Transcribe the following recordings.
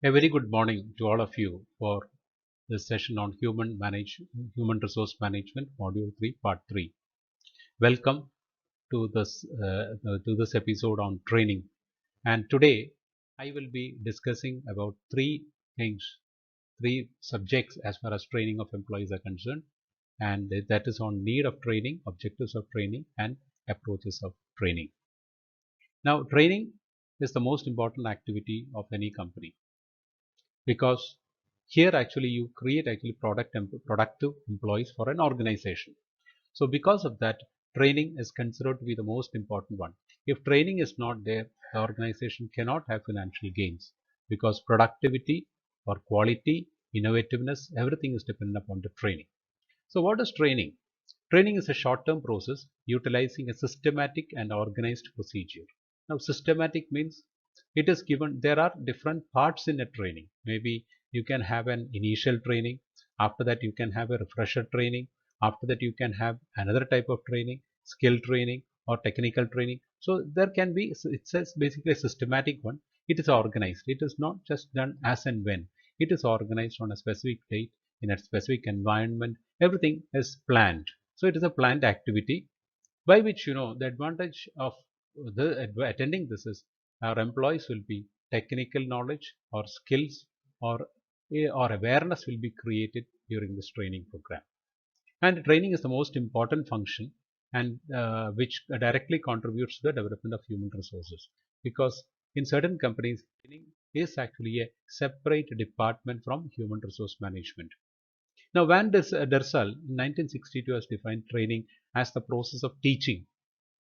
A very good morning to all of you for this session on human resource management, module 3, part 3. Welcome to this episode on training. And today I will be discussing about three things, three subjects as far as training of employees are concerned, and that is on need of training, objectives of training, and approaches of training. Now, training is the most important activity of any company, because here actually you create productive employees for an organization. So because of that, training is considered to be the most important one. If training is not there, the organization cannot have financial gains, because productivity or quality, innovativeness, everything is dependent upon the training. So what is training? Training is a short-term process utilizing a systematic and organized procedure. Now, systematic means it is given, there are different parts in a training. Maybe you can have an initial training, after that you can have a refresher training, after that you can have another type of training, skill training or technical training. So there can be, it says basically a systematic one. It is organized. It is not just done as and when. It is organized on a specific date, in a specific environment. Everything is planned. So it is a planned activity by which, the advantage of attending this is our employees will be technical knowledge or skills, or awareness will be created during this training program. And training is the most important function, and which directly contributes to the development of human resources, because in certain companies training is actually a separate department from human resource management. Now, Dersal in 1962 has defined training as the process of teaching,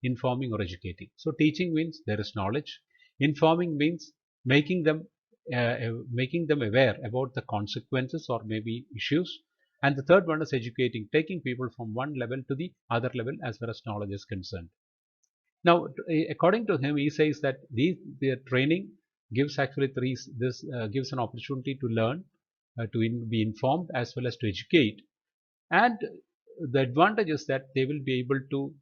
informing, or educating. So, teaching means there is knowledge. Informing means making them aware about the consequences or maybe issues. And the third one is educating, taking people from one level to the other level as far as knowledge is concerned. Now, according to him, he says that the training gives actually gives an opportunity to learn, be informed as well as to educate. And the advantage is that they will be able to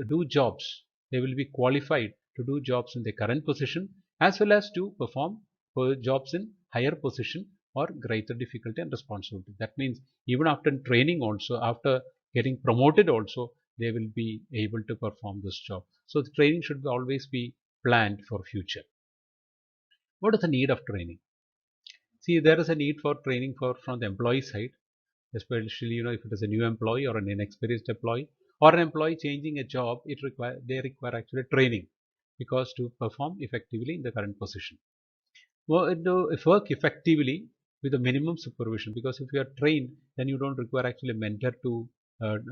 do jobs. They will be qualified to do jobs in their current position as well as to perform for jobs in higher position or greater difficulty and responsibility. That means even after training also, after getting promoted also, they will be able to perform this job. So the training should always be planned for future. What is the need of training? See, there is a need for training from the employee side, especially if it is a new employee or an inexperienced employee or an employee changing a job. They require actually training, because to perform effectively in the current position. Work effectively with a minimum supervision, because if you are trained, then you don't require actually a mentor to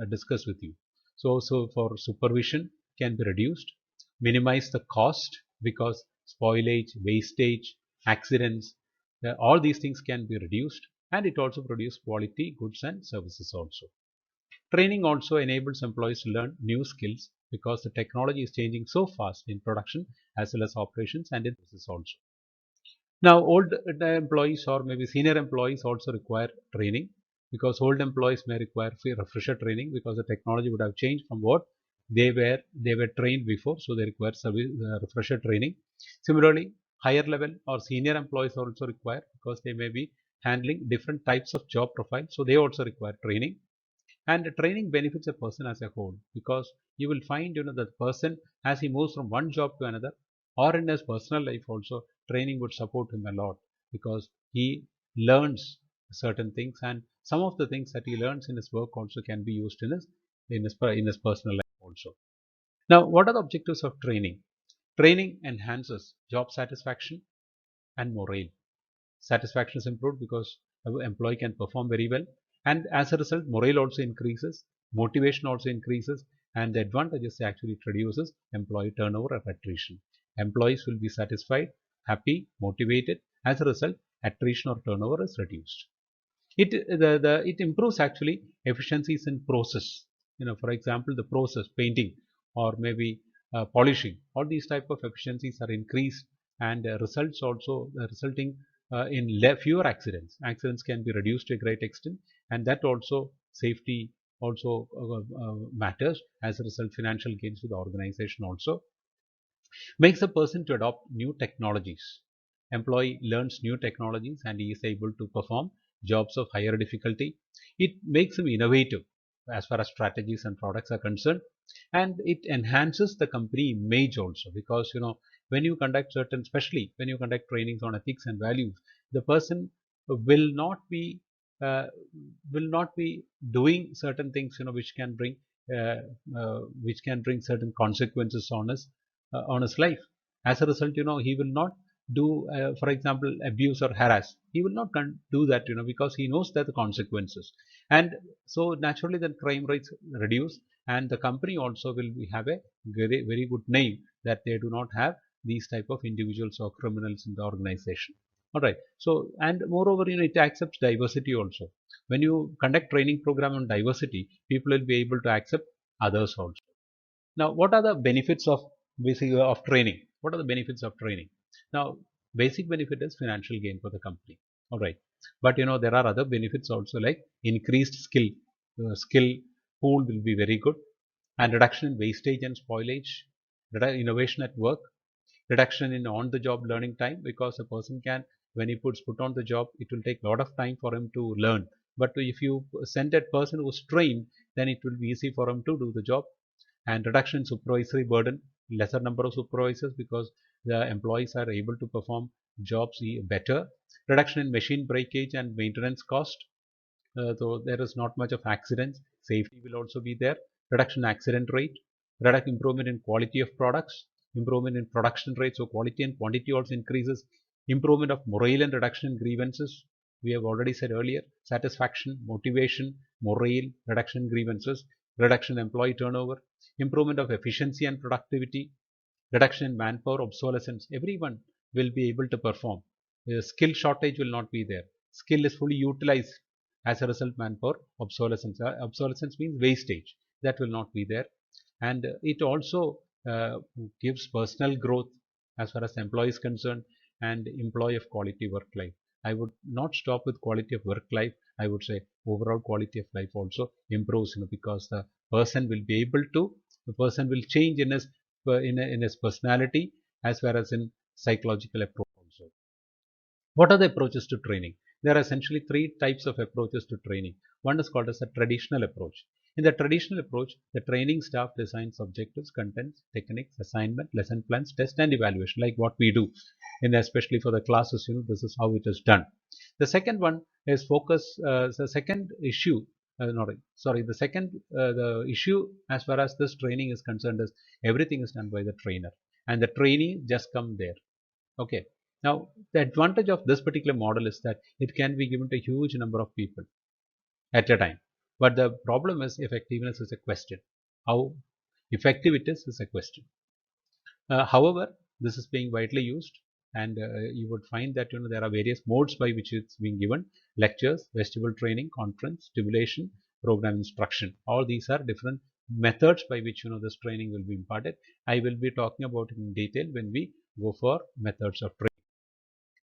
discuss with you. So for supervision can be reduced, minimize the cost, because spoilage, wastage, accidents, all these things can be reduced, and it also produces quality goods and services also. Training also enables employees to learn new skills, because the technology is changing so fast in production as well as operations and in business also. Now, old employees or maybe senior employees also require training, because old employees may require refresher training, because the technology would have changed from what they were trained before, so they require refresher training. Similarly, higher level or senior employees also require, because they may be handling different types of job profiles, so they also require training. And training benefits a person as a whole, because you will find that the person, as he moves from one job to another or in his personal life also, training would support him a lot, because he learns certain things, and some of the things that he learns in his work also can be used in his personal life also. Now, what are the objectives of training? Training enhances job satisfaction and morale. Satisfaction is improved because an employee can perform very well, and as a result morale also increases, motivation also increases, and the advantage is actually it reduces employee turnover or attrition. Employees will be satisfied, happy, motivated. As a result, attrition or turnover is reduced. It improves actually efficiencies in process. For example, the process painting or maybe polishing, all these type of efficiencies are increased, and results also resulting in fewer accidents. Accidents can be reduced to a great extent, and that also safety also matters. As a result, financial gains to the organization also makes a person to adopt new technologies. employee learns new technologies and he is able to perform jobs of higher difficulty. It makes him innovative as far as strategies and products are concerned, and it enhances the company image also, because when you conduct certain, especially when you conduct trainings on ethics and values, the person will not be uh, doing certain things uh, which can bring certain consequences on his life. As a result, he will not do, for example, abuse or harass. He will not do that, because he knows that the consequences. And so naturally the crime rates reduce, and the company also will have a very, very good name, that they do not have these type of individuals or criminals in the organization. All right. So, and moreover, it accepts diversity also. When you conduct training program on diversity, people will be able to accept others also. Now, what are the benefits of of training? What are the benefits of training? Now, basic benefit is financial gain for the company. All right, but there are other benefits also, like increased skill. Skill pool will be very good, and reduction in wastage and spoilage, innovation at work, reduction in on-the-job learning time, because a person can, when he put on the job, it will take a lot of time for him to learn. But if you send that person who's trained, then it will be easy for him to do the job. And reduction in supervisory burden, lesser number of supervisors, because the employees are able to perform jobs better. Reduction in machine breakage and maintenance cost, so there is not much of accidents. Safety will also be there. Reduction in accident rate, improvement in quality of products, improvement in production rate, so quality and quantity also increases. Improvement of morale and reduction in grievances. We have already said earlier, satisfaction, motivation, morale, reduction in grievances, reduction in employee turnover, improvement of efficiency and productivity, reduction in manpower obsolescence. Everyone will be able to perform. The skill shortage will not be there. Skill is fully utilized. As a result, manpower obsolescence. Obsolescence means wastage. That will not be there. And it also gives personal growth as far as the employee is concerned, and employee of quality work life. I would not stop with quality of work life. I would say overall quality of life also improves, because the person will be able to, the person will change in his personality, as well as in psychological approach also. What are the approaches to training? There are essentially three types of approaches to training. One is called as a traditional approach. In the traditional approach, the training staff designs objectives, contents, techniques, assignment, lesson plans, test and evaluation, like what we do. And especially for the classes, this is how it is done. The second one is focus. The second issue, not sorry, the issue as far as this training is concerned is everything is done by the trainer, and the trainee just come there. Okay. Now, the advantage of this particular model is that it can be given to a huge number of people at a time. But the problem is effectiveness is a question. How effective it is a question. However, this is being widely used, and you would find that there are various modes by which it's being given: lectures, vestibular training, conference, stimulation, program instruction. All these are different methods by which this training will be imparted. I will be talking about it in detail when we go for methods of training.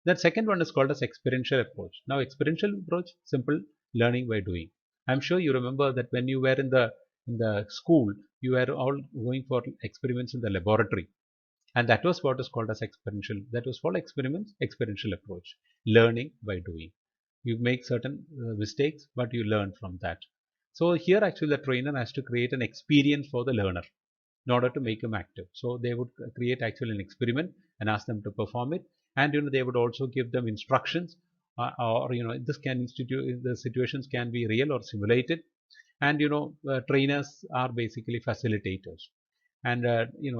The second one is called as experiential approach. Now, experiential approach, simple, learning by doing. I'm sure you remember that when you were in the school, you were all going for experiments in the laboratory, and that was what is called as experiential. That was called experiments, experiential approach, learning by doing. You make certain mistakes, but you learn from that. So here, actually, the trainer has to create an experience for the learner in order to make them active. So they would create actually an experiment and ask them to perform it, and they would also give them instructions, or this can institute, the situations can be real or simulated, and trainers are basically facilitators. And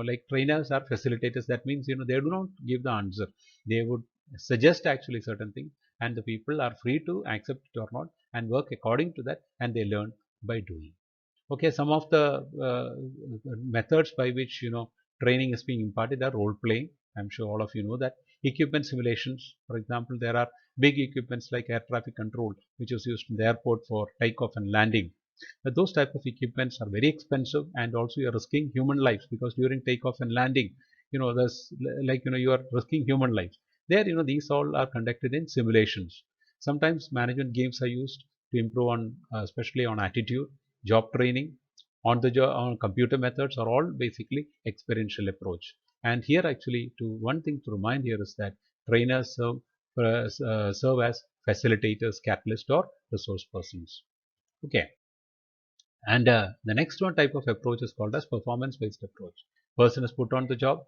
like trainers are facilitators, that means they do not give the answer. They would suggest actually certain things, and the people are free to accept it or not and work according to that, and they learn by doing. Okay, some of the methods by which training is being imparted are role playing. I'm sure all of you know that. Equipment simulations, for example, there are big equipments like air traffic control, which is used in the airport for takeoff and landing. But those type of equipments are very expensive, and also you're risking human lives, because during takeoff and landing, there's like you are risking human lives. There, these all are conducted in simulations. Sometimes management games are used to improve on, especially on attitude, job training, on the job, on computer methods are all basically experiential approach. And here, actually, to one thing to remind here is that Trainers serve as facilitators, catalysts, or resource persons. Okay. And the next one type of approach is called as performance-based approach. Person is put on the job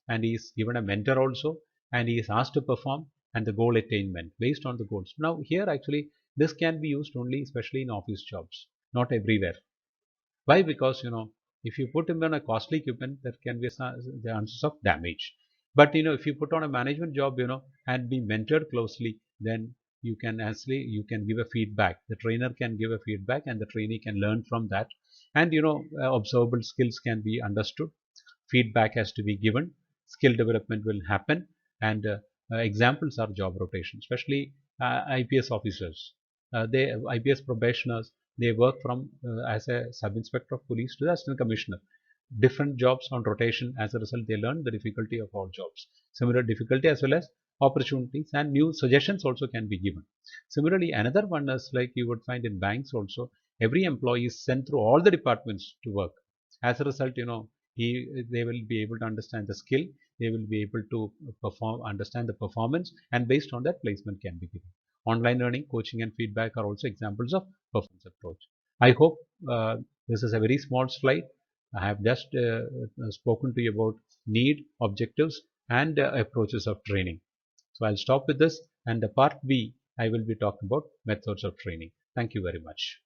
and he is given a mentor also, and he is asked to perform and the goal attainment based on the goals. Now here actually this can be used only especially in office jobs, not everywhere. Why? Because if you put him on a costly equipment, there can be the chances of damage. But if you put on a management job, and be mentored closely, then you can give a feedback. The trainer can give a feedback, and the trainee can learn from that. And observable skills can be understood. Feedback has to be given. Skill development will happen, and examples are job rotation, especially IPS officers. They IPS probationers, they work from as a sub inspector of police to the assistant commissioner. Different jobs on rotation. As a result, they learn the difficulty of all jobs. Similar difficulty as well as opportunities and new suggestions also can be given. Similarly, another one is like you would find in banks also. Every employee is sent through all the departments to work. As a result, they will be able to understand the skill. They will be able to understand the performance, and based on that, placement can be given. Online learning, coaching, and feedback are also examples of performance approach. I hope this is a very small slide. I have just spoken to you about need, objectives, and approaches of training. So I'll stop with this, and the part B, I will be talking about methods of training. Thank you very much.